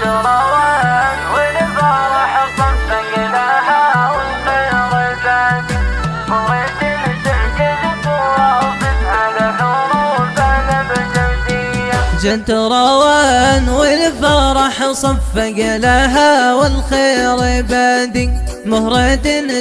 روان والفرح صفق لها والخير زاد مريت تعجزت واوصفها الحروف الابجديه. جنت روان والفرح صفق لها والخير بادي مهرة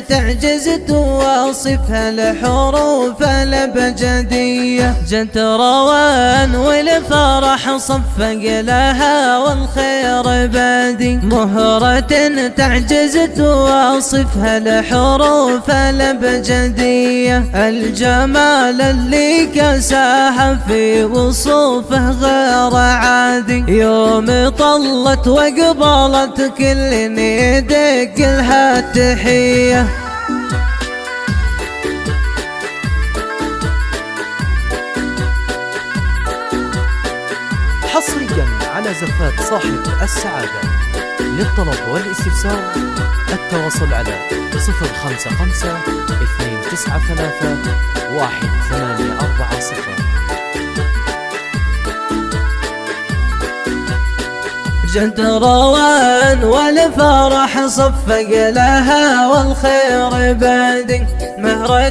تعجزت واصفها الحروف الابجديه. جنت روان والفرح صفق لها والخير بادي مهرة تعجزت واصفها الحروف الابجديه. الجمال اللي كساها في وصوفه غير عادي يوم طلت وقبلت كل يدق لها التحية. حصريا على زفات صاحب السعادة. للطلب والاستفسار التواصل على 055 293 1840. جنت روان والفرح صفق لها والخير بادي مهرة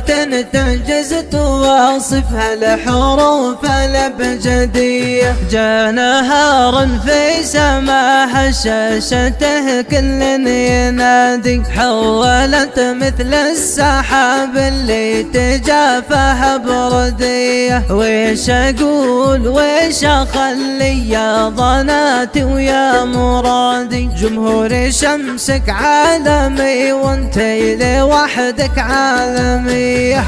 تعجزت واصفها الحروف الابجديه. جاء نهار في سماها شاشته كل ينادي حولت مثل السحاب اللي تجافها برديه. ويش اقول ويش اخلي يا ضناتي ويا مرادي جمهور شمسك عالمي وانتي لوحدك عالمية.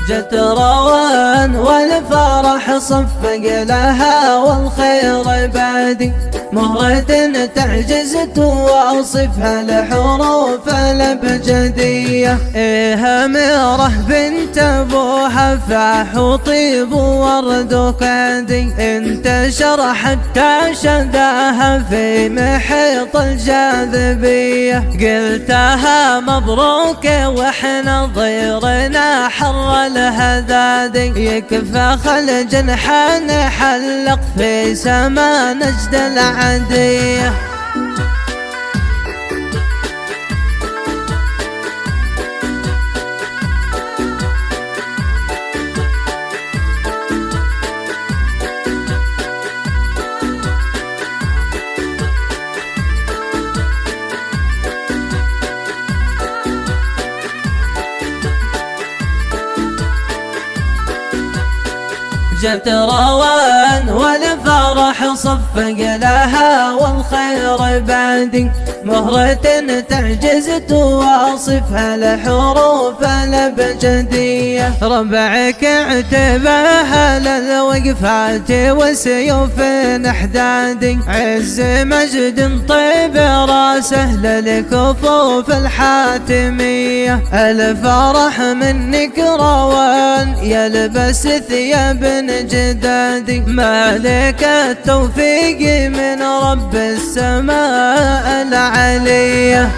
جت روان والفرح صفق لها والخير بادي مهرة تعجزت واصفها الحروف الابجديه. إيه أميرة بنت ابوها فاح وطيب وورد وكادي انتشر حتى شداها في محيط الجاذبيه. قلتها مبروك واحنا ضيرنا حر الهدادي يكفى خل جنحان حلق في سما نجد العديه. جت روان والفرح صفق لها والخير بادي مهرة تعجزت واصفها الحروف الابجديه. ربعك اعتباها للوقفات وسيوف احدادي عز مجد طيب راسه للكفوف الحاتميه. الفرح منك روان يلبس ثياب جدادي مالك التوفيق من رب السماء العليه.